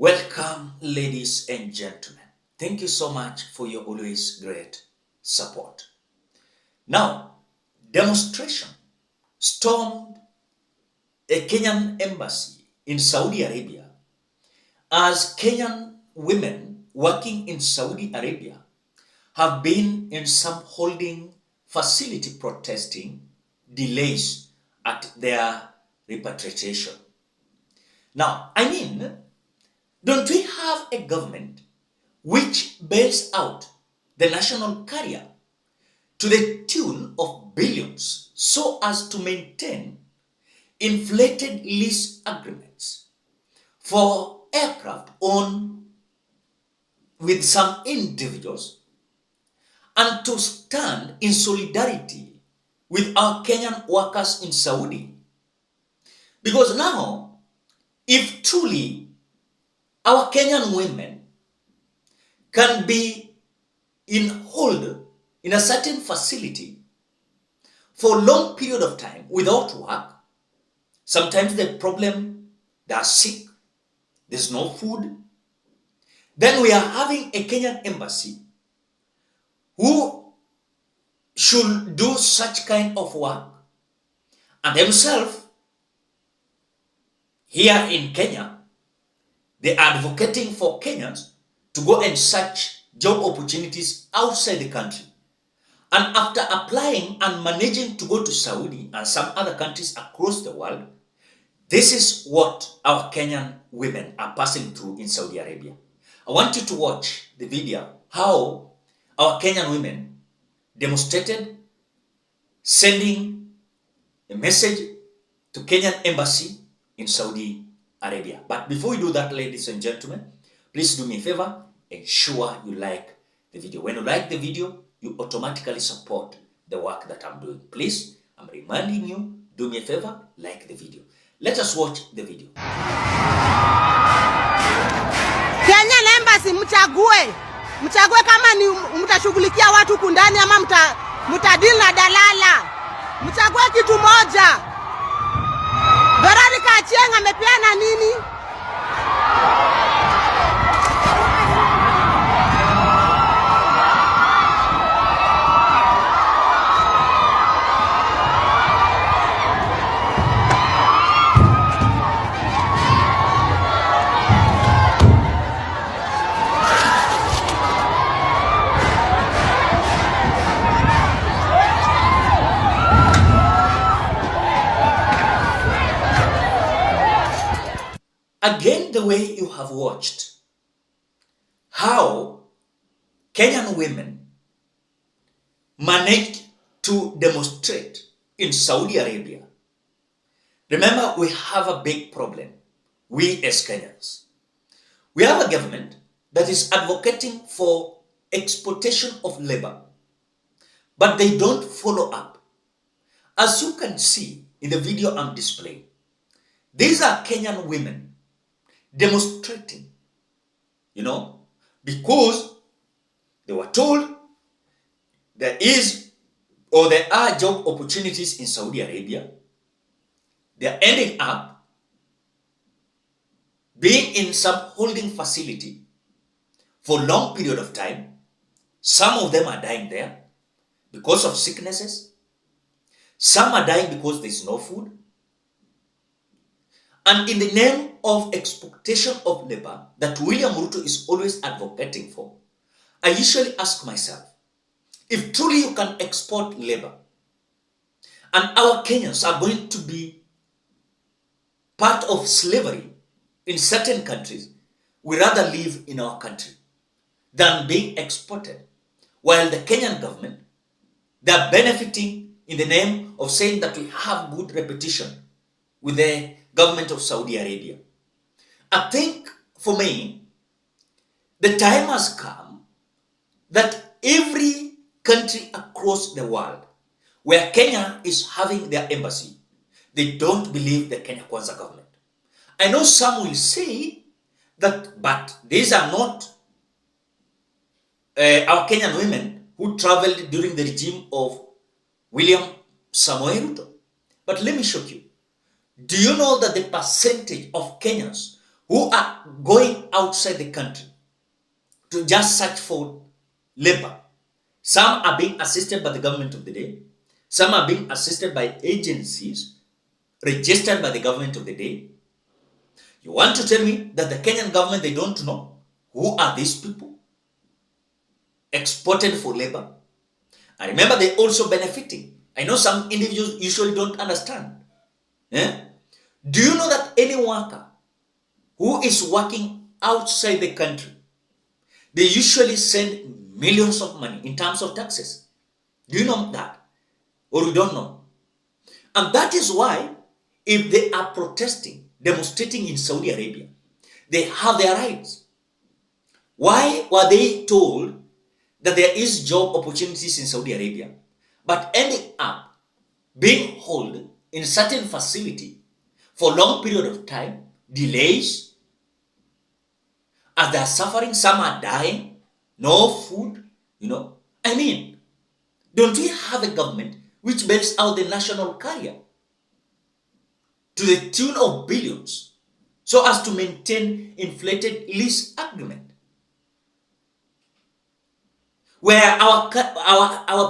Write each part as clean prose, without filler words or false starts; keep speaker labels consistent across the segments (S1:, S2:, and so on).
S1: Welcome, ladies and gentlemen. Thank you so much for your always great support. Now, demonstration stormed a Kenyan embassy in Saudi Arabia as Kenyan women working in Saudi Arabia have been in some holding facility protesting delays at their repatriation. Now, don't we have a government which bails out the national carrier to the tune of billions so as to maintain inflated lease agreements for aircraft owned with some individuals, and to stand in solidarity with our Kenyan workers in Saudi? Because now, if truly our Kenyan women can be hold in a certain facility for a long period of time without work, sometimes the problem, they are sick, there's no food, then we are having a Kenyan embassy who should do such kind of work, and themselves here in Kenya, they are advocating for Kenyans to go and search job opportunities outside the country. And after applying and managing to go to Saudi and some other countries across the world, this is what our Kenyan women are passing through in Saudi Arabia. I want you to watch the video how our Kenyan women demonstrated, sending a message to Kenyan embassy in Saudi Arabia. But before we do that, ladies and gentlemen, please do me a favor, ensure you like the video. When you like the video, you automatically support the work that I'm doing. Please, I'm reminding you, do me a favor, like the video. Let us watch the video.
S2: Kenyan embassy, mchague kama ni mtashughulikia watu kundani ama mtadili na dalala. Mchague kitu moja. Veronica Achieng amepeana nini?
S1: Again, the way you have watched how Kenyan women managed to demonstrate in Saudi Arabia. Remember, we have a big problem, we as Kenyans. We have a government that is advocating for exploitation of labor, but they don't follow up. As you can see in the video I'm displaying, these are Kenyan women demonstrating, because they were told there are job opportunities in Saudi Arabia. They are ending up being in some holding facility for a long period of time. Some of them are dying there because of sicknesses. Some are dying because there's no food. And in the name of exploitation of labor that William Ruto is always advocating for, I usually ask myself, if truly you can export labor and our Kenyans are going to be part of slavery in certain countries, we rather live in our country than being exported. While the Kenyan government, they are benefiting in the name of saying that we have good reputation with the government of Saudi Arabia. I think for me, the time has come that every country across the world where Kenya is having their embassy, they don't believe the Kenya Kwanza government. I know some will say that, but these are not our Kenyan women who traveled during the regime of William Samoei Ruto. But let me shock you. Do you know that the percentage of Kenyans who are going outside the country to just search for labor. Some are being assisted by the government of the day. Some are being assisted by agencies registered by the government of the day. You want to tell me that the Kenyan government, they don't know who are these people exported for labor? And remember, they're also benefiting. I know some individuals usually don't understand. Do you know that any worker who is working outside the country, they usually send millions of money in terms of taxes? Do you know that? Or you don't know? And that is why, if they are protesting, demonstrating in Saudi Arabia, they have their rights. Why were they told that there is job opportunities in Saudi Arabia, but ending up being held in a certain facility for a long period of time, delays, as they are suffering, some are dying, no food, I mean, don't we have a government which bails out the national carrier to the tune of billions so as to maintain inflated lease agreement, where our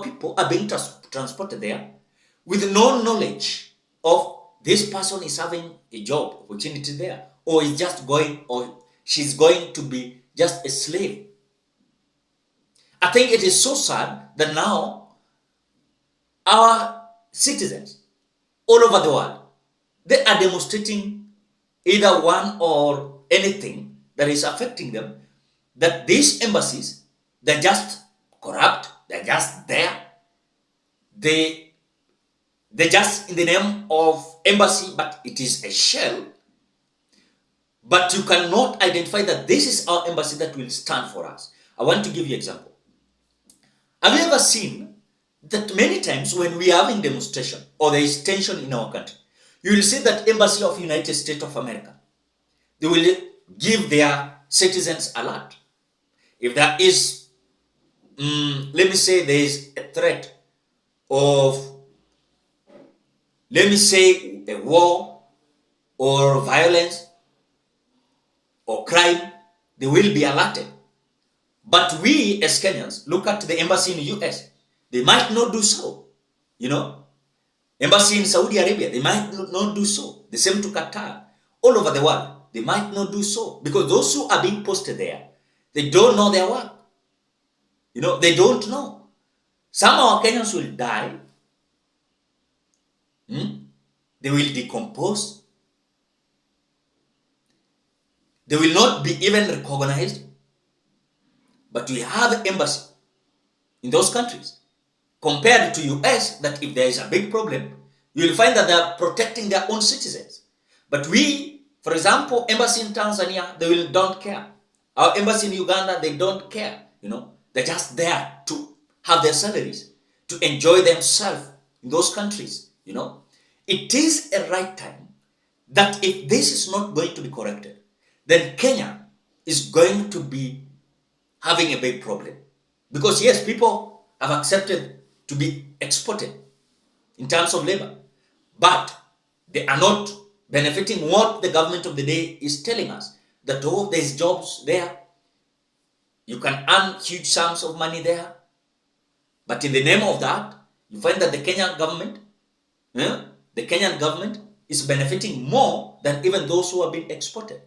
S1: people are being transported there with no knowledge of this person is having a job opportunity there, or is just going, or she's going to be just a slave. I think it is so sad that now our citizens all over the world, they are demonstrating either one or anything that is affecting them, that these embassies, they're just corrupt, they're just there, they're just in the name of embassy, but it is a shell. But you cannot identify that this is our embassy that will stand for us. I want to give you an example. Have you ever seen that many times when we are having demonstration or there is tension in our country, you will see that embassy of United States of America, they will give their citizens alert. If there is, let me say there is a threat of, let me say, a war or violence or crime, they will be alerted. But we as Kenyans, look at the embassy in the US, they might not do so. Embassy in Saudi Arabia, they might not do so. The same to Qatar. All over the world, they might not do so. Because those who are being posted there, they don't know their work. They don't know. Some of our Kenyans will die. They will decompose. They will not be even recognized. But we have an embassy in those countries. Compared to US, that if there is a big problem, you will find that they are protecting their own citizens. But we, for example, embassy in Tanzania, they don't care. Our embassy in Uganda, they don't care. They're just there to have their salaries, to enjoy themselves in those countries. It is a right time that if this is not going to be corrected, then Kenya is going to be having a big problem. Because yes, people have accepted to be exported in terms of labor, but they are not benefiting what the government of the day is telling us, that there's jobs there, you can earn huge sums of money there, but in the name of that, you find that the Kenyan government is benefiting more than even those who are being exported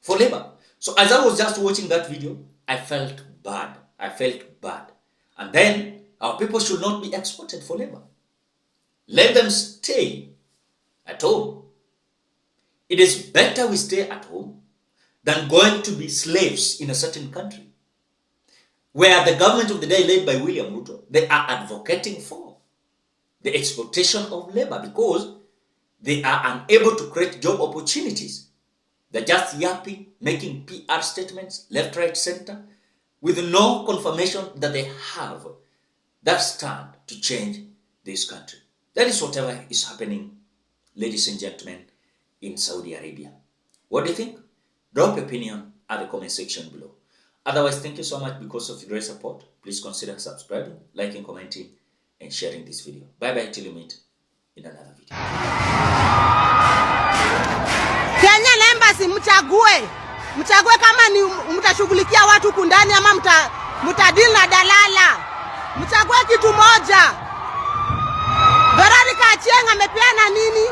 S1: for labor. So as I was just watching that video, I felt bad. And then our people should not be exported for labor. Let them stay at home. It is better we stay at home than going to be slaves in a certain country, where the government of the day, led by William Ruto, they are advocating for the exploitation of labor because they are unable to create job opportunities. They're just yapping, making PR statements, left, right, center, with no confirmation that they have that stand to change this country. That is whatever is happening, ladies and gentlemen, in Saudi Arabia. What do you think? Drop your opinion at the comment section below. Otherwise, thank you so much because of your great support. Please consider subscribing, liking, commenting, and sharing this video. Bye-bye till you meet in another video.
S2: Kenyan mchague. Mchague kama ni mtashughulikia watu kundani ama mtadili na dalala. Mchague kitu moja. Veronica Achieng amepeana nini?